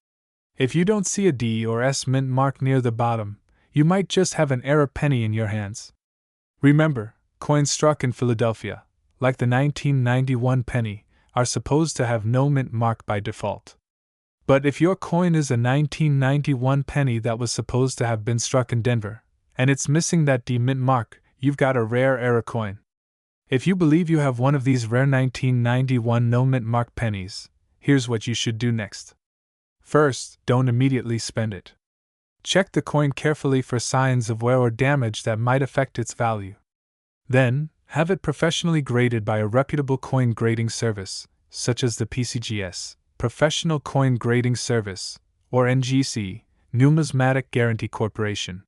If you don't see a D or S mint mark near the bottom, you might just have an era penny in your hands. Remember, coins struck in Philadelphia, like the 1991 penny, are supposed to have no mint mark by default. But if your coin is a 1991 penny that was supposed to have been struck in Denver, and it's missing that D mint mark, you've got a rare era coin. If you believe you have one of these rare 1991 no mint mark pennies, here's what you should do next. First, don't immediately spend it. Check the coin carefully for signs of wear or damage that might affect its value. Then, have it professionally graded by a reputable coin grading service, such as the PCGS, Professional Coin Grading Service, or NGC, Numismatic Guarantee Corporation.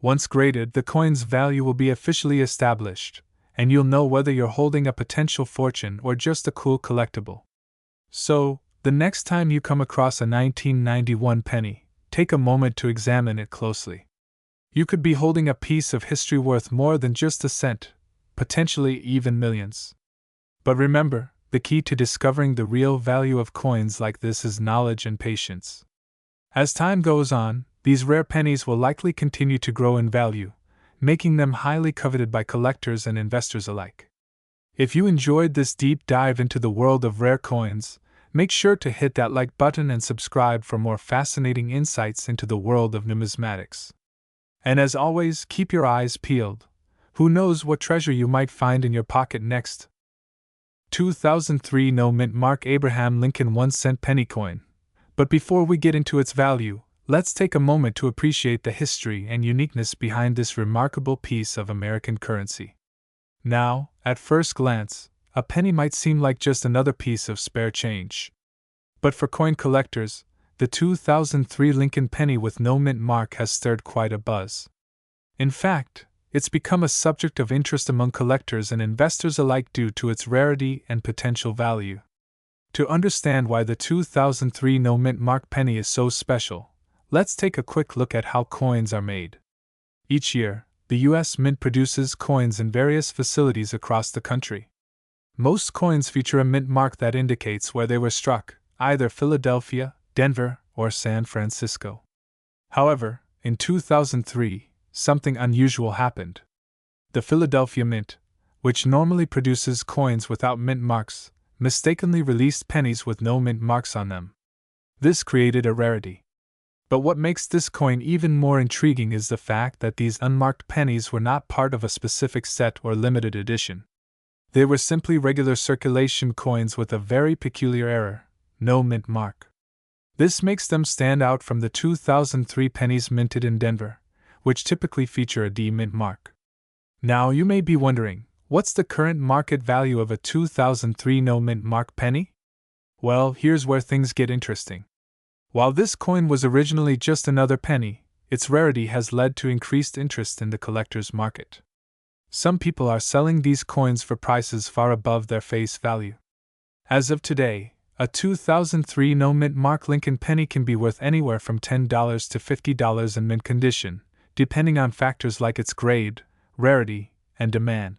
Once graded, the coin's value will be officially established, and you'll know whether you're holding a potential fortune or just a cool collectible. So, the next time you come across a 1991 penny, take a moment to examine it closely. You could be holding a piece of history worth more than just a cent, potentially even millions. But remember, the key to discovering the real value of coins like this is knowledge and patience. As time goes on, these rare pennies will likely continue to grow in value, making them highly coveted by collectors and investors alike. If you enjoyed this deep dive into the world of rare coins, make sure to hit that like button and subscribe for more fascinating insights into the world of numismatics. And as always, keep your eyes peeled. Who knows what treasure you might find in your pocket next? 2003 no-mint mark Abraham Lincoln 1-cent penny coin. But before we get into its value, let's take a moment to appreciate the history and uniqueness behind this remarkable piece of American currency. Now, at first glance, a penny might seem like just another piece of spare change. But for coin collectors, the 2003 Lincoln penny with no mint mark has stirred quite a buzz. In fact, it's become a subject of interest among collectors and investors alike due to its rarity and potential value. To understand why the 2003 no mint mark penny is so special, let's take a quick look at how coins are made. Each year, the U.S. Mint produces coins in various facilities across the country. Most coins feature a mint mark that indicates where they were struck, either Philadelphia, Denver, or San Francisco. However, in 2003, something unusual happened. The Philadelphia Mint, which normally produces coins without mint marks, mistakenly released pennies with no mint marks on them. This created a rarity. But what makes this coin even more intriguing is the fact that these unmarked pennies were not part of a specific set or limited edition. They were simply regular circulation coins with a very peculiar error, no mint mark. This makes them stand out from the 2003 pennies minted in Denver, which typically feature a D mint mark. Now you may be wondering, what's the current market value of a 2003 no mint mark penny? Well, here's where things get interesting. While this coin was originally just another penny, its rarity has led to increased interest in the collector's market. Some people are selling these coins for prices far above their face value. As of today, a 2003 no-mint mark Lincoln penny can be worth anywhere from $10 to $50 in mint condition, depending on factors like its grade, rarity, and demand.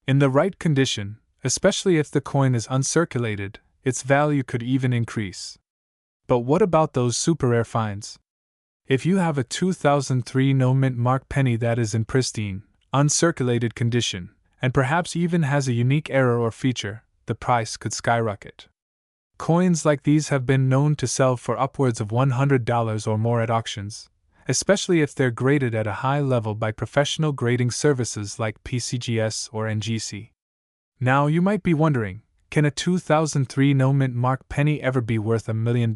In the right condition, especially if the coin is uncirculated, its value could even increase. But what about those super rare finds? If you have a 2003 no-mint mark penny that is in pristine, uncirculated condition, and perhaps even has a unique error or feature, the price could skyrocket. Coins like these have been known to sell for upwards of $100 or more at auctions, especially if they're graded at a high level by professional grading services like PCGS or NGC. Now you might be wondering, can a 2003 no-mint mark penny ever be worth $1 million?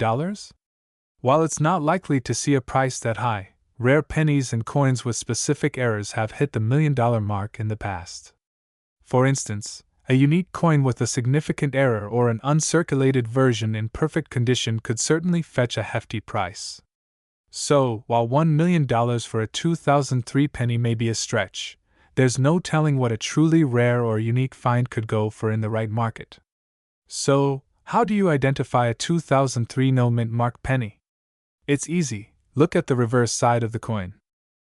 While it's not likely to see a price that high, rare pennies and coins with specific errors have hit the $1 million mark in the past. For instance, a unique coin with a significant error or an uncirculated version in perfect condition could certainly fetch a hefty price. So, while $1 million for a 2003 penny may be a stretch, there's no telling what a truly rare or unique find could go for in the right market. So, how do you identify a 2003 no-mint mark penny? It's easy. Look at the reverse side of the coin.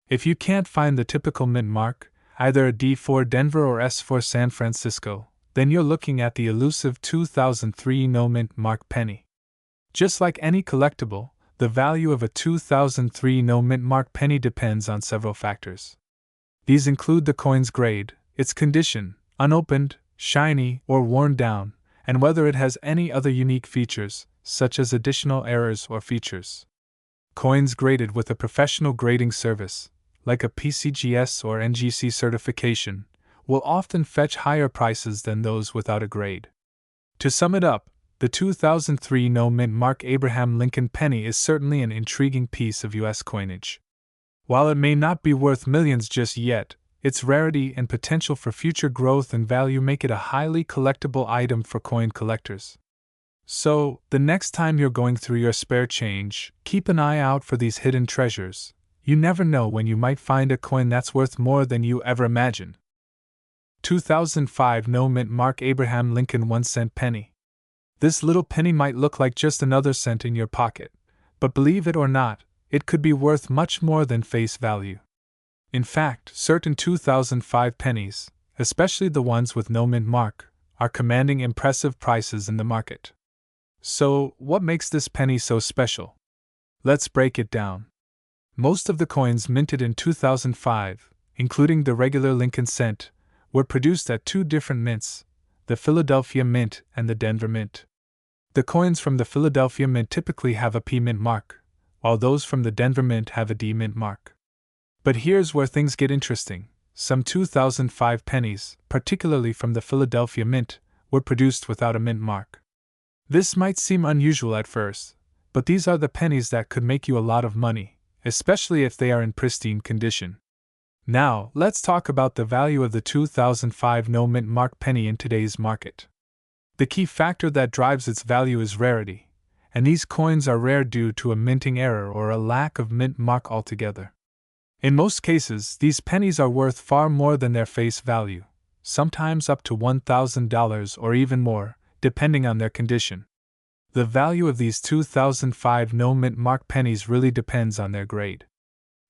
If you can't find the typical mint mark, either a D for Denver or S for San Francisco, then you're looking at the elusive 2003 no-mint mark penny. Just like any collectible, the value of a 2003 no-mint mark penny depends on several factors. These include the coin's grade, its condition, unopened, shiny, or worn down, and whether it has any other unique features, such as additional errors or features. Coins graded with a professional grading service, like a PCGS or NGC certification, will often fetch higher prices than those without a grade. To sum it up, the 2003 no-mint mark Abraham Lincoln penny is certainly an intriguing piece of U.S. coinage. While it may not be worth millions just yet, its rarity and potential for future growth and value make it a highly collectible item for coin collectors. So, the next time you're going through your spare change, keep an eye out for these hidden treasures. You never know when you might find a coin that's worth more than you ever imagined. 2005 no-mint mark Abraham Lincoln 1-cent penny. This little penny might look like just another cent in your pocket, but believe it or not, it could be worth much more than face value. In fact, certain 2005 pennies, especially the ones with no mint mark, are commanding impressive prices in the market. So, what makes this penny so special? Let's break it down. Most of the coins minted in 2005, including the regular Lincoln cent, were produced at two different mints, the Philadelphia Mint and the Denver Mint. The coins from the Philadelphia Mint typically have a P mint mark, while those from the Denver Mint have a D mint mark. But here's where things get interesting. Some 2005 pennies, particularly from the Philadelphia Mint, were produced without a mint mark. This might seem unusual at first, but these are the pennies that could make you a lot of money, especially if they are in pristine condition. Now, let's talk about the value of the 2005 no mint mark penny in today's market. The key factor that drives its value is rarity, and these coins are rare due to a minting error or a lack of mint mark altogether. In most cases, these pennies are worth far more than their face value, sometimes up to $1,000 or even more, depending on their condition. The value of these 2005 no mint mark pennies really depends on their grade.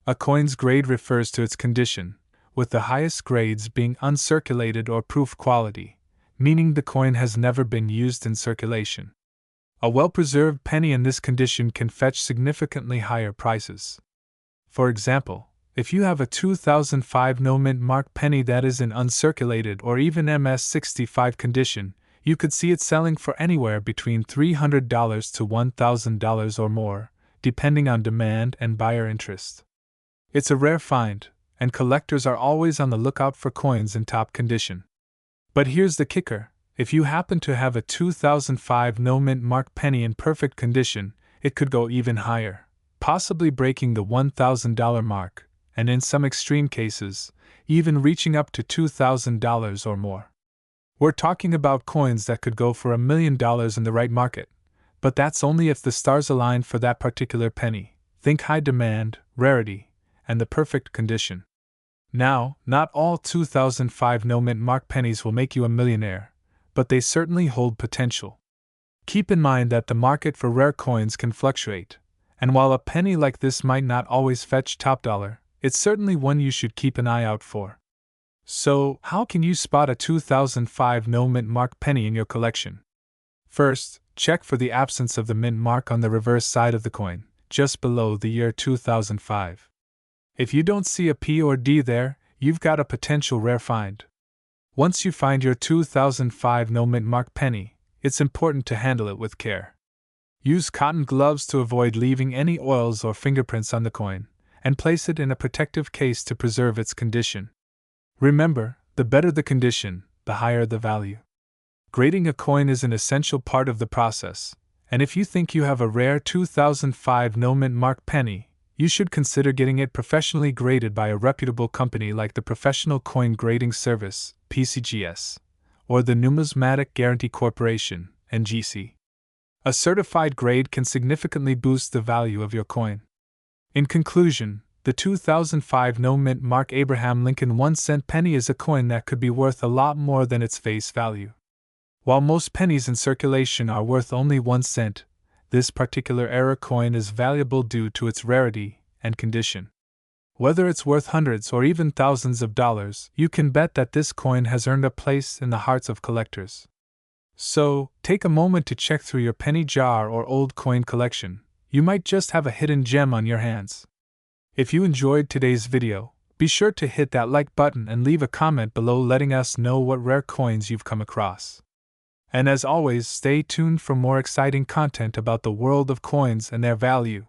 A coin's grade refers to its condition, with the highest grades being uncirculated or proof quality, meaning the coin has never been used in circulation. A well-preserved penny in this condition can fetch significantly higher prices. For example, if you have a 2005 no mint mark penny that is in uncirculated or even MS65 condition, you could see it selling for anywhere between $300 to $1,000 or more, depending on demand and buyer interest. It's a rare find, and collectors are always on the lookout for coins in top condition. But here's the kicker: if you happen to have a 2005 no mint mark penny in perfect condition, it could go even higher, possibly breaking the $1,000 mark, and in some extreme cases, even reaching up to $2,000 or more. We're talking about coins that could go for $1 million in the right market. But that's only if the stars align for that particular penny. Think high demand, rarity, and the perfect condition. Now, not all 2005 no-mint mark pennies will make you a millionaire, but they certainly hold potential. Keep in mind that the market for rare coins can fluctuate, and while a penny like this might not always fetch top dollar, it's certainly one you should keep an eye out for. So, how can you spot a 2005 no-mint mark penny in your collection? First, check for the absence of the mint mark on the reverse side of the coin, just below the year 2005. If you don't see a P or D there, you've got a potential rare find. Once you find your 2005 no-mint mark penny, it's important to handle it with care. Use cotton gloves to avoid leaving any oils or fingerprints on the coin, and place it in a protective case to preserve its condition. Remember, the better the condition, the higher the value. Grading a coin is an essential part of the process, and if you think you have a rare 2005 no-mint mark penny, you should consider getting it professionally graded by a reputable company like the Professional Coin Grading Service, PCGS, or the Numismatic Guarantee Corporation, NGC. A certified grade can significantly boost the value of your coin. In conclusion, the 2005 no-mint mark Abraham Lincoln 1-cent penny is a coin that could be worth a lot more than its face value. While most pennies in circulation are worth only 1 cent, this particular era coin is valuable due to its rarity and condition. Whether it's worth hundreds or even thousands of dollars, you can bet that this coin has earned a place in the hearts of collectors. So, take a moment to check through your penny jar or old coin collection. You might just have a hidden gem on your hands. If you enjoyed today's video, be sure to hit that like button and leave a comment below letting us know what rare coins you've come across. And as always, stay tuned for more exciting content about the world of coins and their value.